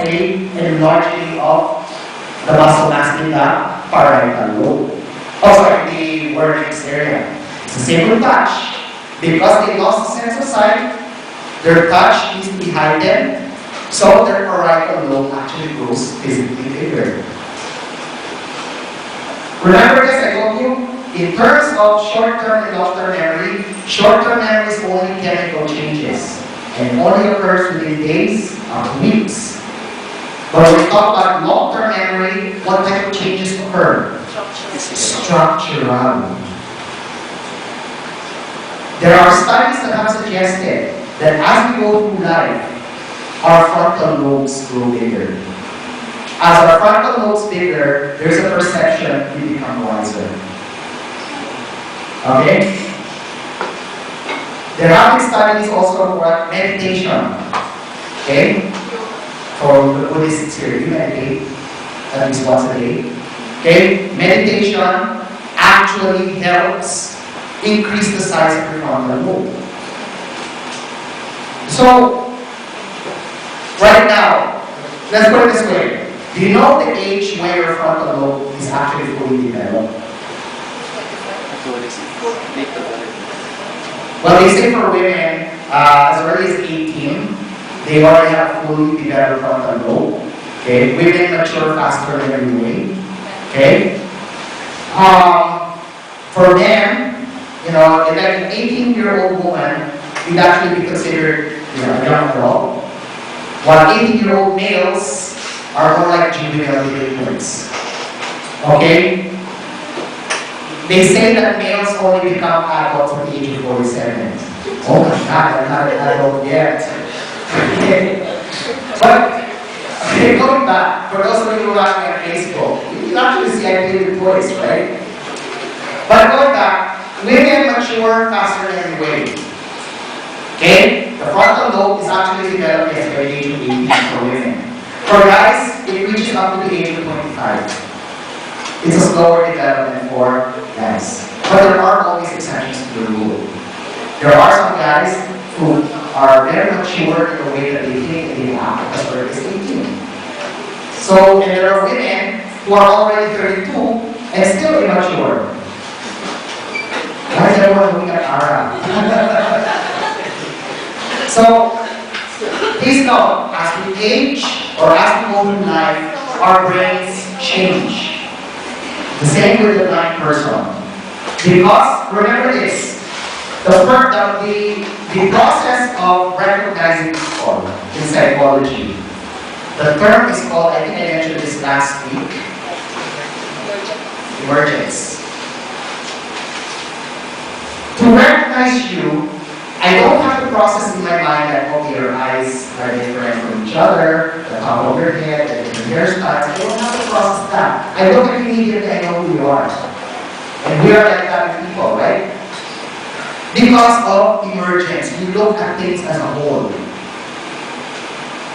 a enlarging of the muscle mass in the parietal lobe. Oh, sorry, the Wernicke's area. It's the same with touch. Because they lost the sense of sight, their touch needs to be heightened, so their parietal lobe actually grows physically bigger. Remember this, I told you, in terms of short-term and long-term memory, short-term memory is only chemical changes and only occurs within days or weeks. But when we talk about long-term memory, what type of changes occur? Structural. There are studies that have suggested that as we go through life, our frontal lobes grow bigger. As our frontal lobes bigger, there's a perception we become wiser. Okay? There have been studies also for meditation. Okay? For the Buddhists here, you meditate at least once a day. Okay? Meditation actually helps increase the size of your frontal lobe. So, right now, let's put it this way. Do you know the age when your frontal lobe is actually fully developed? Well, they say for women, as early as 18, they already have fully developed frontal lobe. Okay? Women mature faster than everybody. Okay? For men, you know, like an 18-year-old woman would actually be considered, a young girl, while 18-year-old males are more like juvenile delinquents. Okay? They say that males only become adults at the age of 47. Oh my God, I'm not an adult yet. But, going back, for those of you who are watching on Facebook, you actually see I play with toys, right? But going back, women mature faster than everybody. Okay? The frontal lobe is actually developed at the age of 18 for women. For guys, it reaches up to the age of 25. It's a slower development for guys. But there are always exceptions to the rule. There are some guys who are very mature in the way that they think and they act as early as 18. So, and there are women who are already 32 and still immature. Why is everyone looking at Ara? So, please know, as we age or as we go through life, our brains change. The same with the blind person. Because, remember this, the process of recognizing people in psychology, the term is called, I think I mentioned this last week, emergence. To recognize you, I don't have to process in my mind that, okay, your eyes are different from each other, the top of your head, the different hairstyles. I don't have to process that. I look at you immediately, I know who you are. And we are like that with people, right? Because of emergence, we look at things as a whole.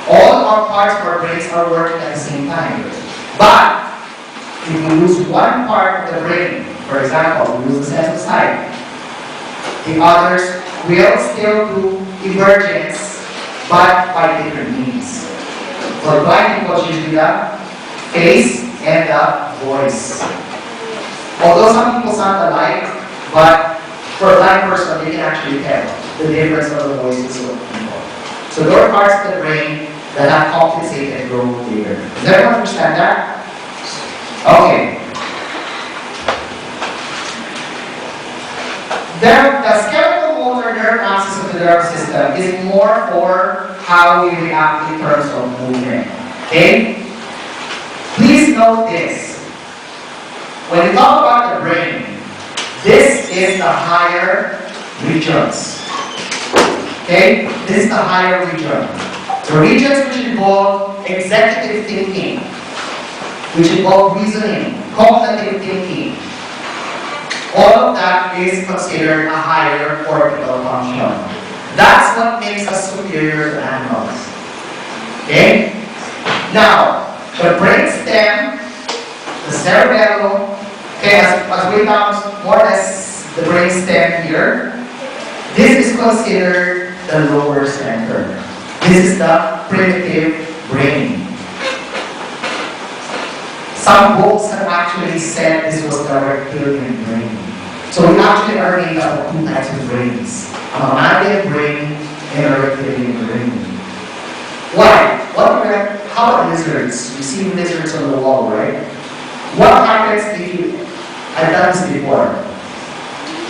All our parts of our brains are working at the same time. But, if you lose one part of the brain, for example, you lose the sense of sight, the others will still do emergence, but by different means. For blind people, it's usually the face and the voice. Although some people sound alike, but for a blind person, they can actually tell the difference of the voices of people. So there are parts of the brain that have compensated and grown bigger. Does everyone understand that? Okay. The skeletal motor nerve axis of the nervous system is more for how we react in terms of movement. Okay? Please note this. When we talk about the brain, this is the higher regions. Okay? This is the higher region. The regions which involve executive thinking, which involve reasoning, cognitive thinking, all of that is considered a higher cortical function. That's what makes us superior to animals. Okay? Now, the brainstem, the cerebellum, okay, as we found more or less the brainstem here, this is considered the lower center. This is the primitive brain. Some books have actually said this was the reptilian brain. So we actually are made up of two types of brains. A mammalian brain and a reptilian brain. Why? How about lizards? You see lizards on the wall, right? What happens if you... I've done this before.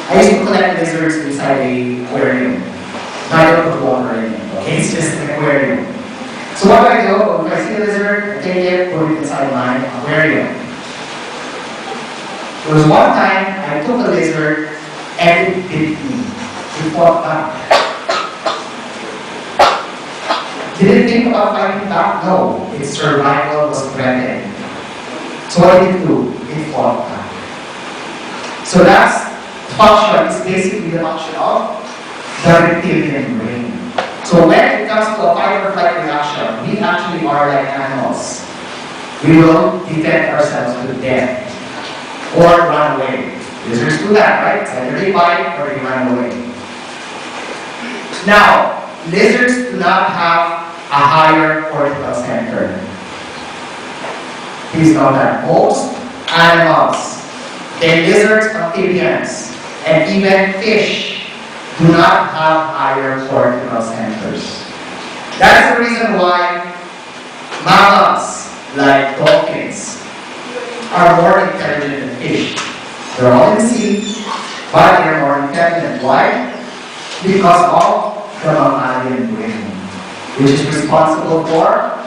I used to collect lizards inside a aquarium. Now I don't put water in it, okay? It's just an aquarium. So what do? If I see a lizard, I take it, put it inside my aquarium. There was one time I took a lizard and it bit me. It fought back. Did it think about fighting back? No. Its survival was threatened. So what did it do? It fought back. So that's function, is basically the function of the reptilian brain. So when it comes to a fight or flight reaction, we actually are like animals. We will defend ourselves to death or run away. Lizards do that, right? Either they fight or they run away. Now, lizards do not have a higher cortical center. Please know that most animals, lizards, amphibians, and even fish do not have higher cortical centers. That is the reason why mammals, like dolphins, are more intelligent than fish. They're all in the sea, but they're more intelligent. Why? Because of the mammalian brain, which is responsible for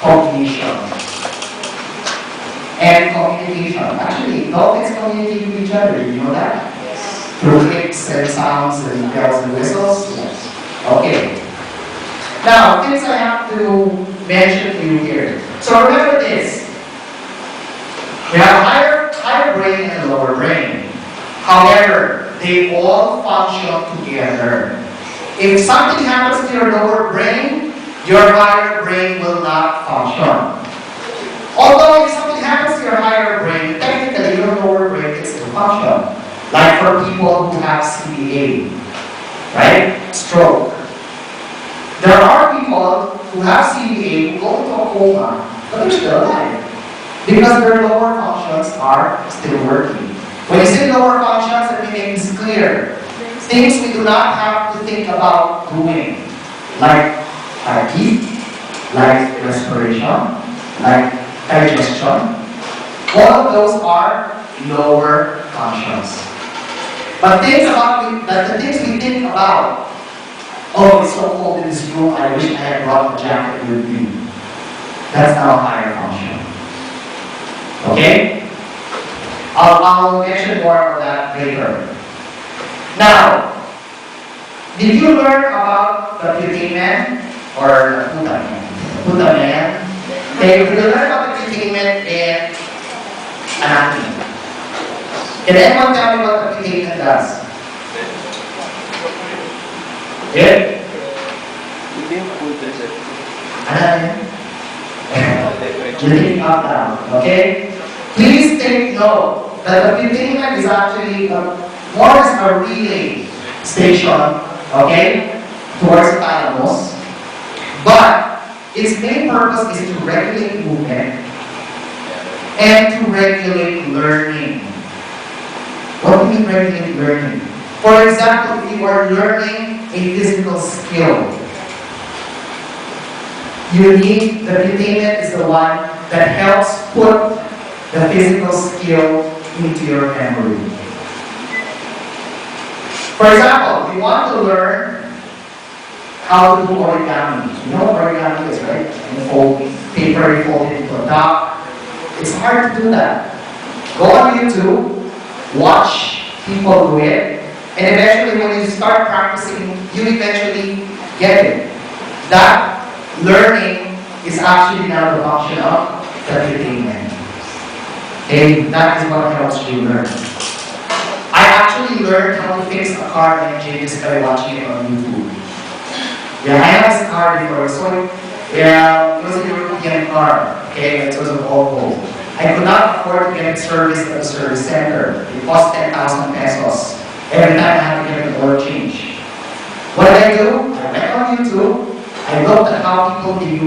cognition and communication. Actually, dolphins communicate with each other. You know that? Through clicks and sounds and bells and whistles? Yes. Okay. Now, things I have to mention to you here. So remember this. We have higher brain and lower brain. However, they all function together. If something happens to your lower brain, your higher brain will not function. Although if something happens to your higher brain, technically your lower brain can still function. Like for people who have CVA, right? Stroke. There are people who have CVA who go into a coma, but they're still alive. Because their lower functions are still working. When you say lower functions, let me make this clear. Things we do not have to think about doing. Like heartbeat, like respiration, like digestion. All of those are lower functions. But the things we think about, oh, it's so cold in this room, I wish I had brought a jacket with me. That's now a higher function. Okay? I'll mention more of that later. Now, did you learn about the putamen or the putamen? Okay, did you learn about the putamen in anatomy? Can anyone tell me what the putamen does? Yeah? Living up down. Okay? Please take note that the putamen is actually more as a relay station, okay, towards the thalamus. But its main purpose is to regulate movement and to regulate learning. What do you mean regulate learning? For example, if you are learning a physical skill, you need, the putamen is the one that helps put the physical skill into your memory. For example, if you want to learn how to do origami, you know what origami is, right? You fold paper, you fold it into a dot. It's hard to do that. Go on YouTube, watch people do it, and eventually when you start practicing, you eventually get it. That learning is actually now the function of the putamen. Okay, that is what helps you learn. I actually learned how to fix a car engine just by watching it on YouTube. Yeah, I have this car before, so yeah, it was a European car, okay, it was a Volvo. I could not afford to get it serviced at the service center. It cost 10,000 pesos. Every time I had to get an oil change. What did I do? I went on YouTube, I looked at how people do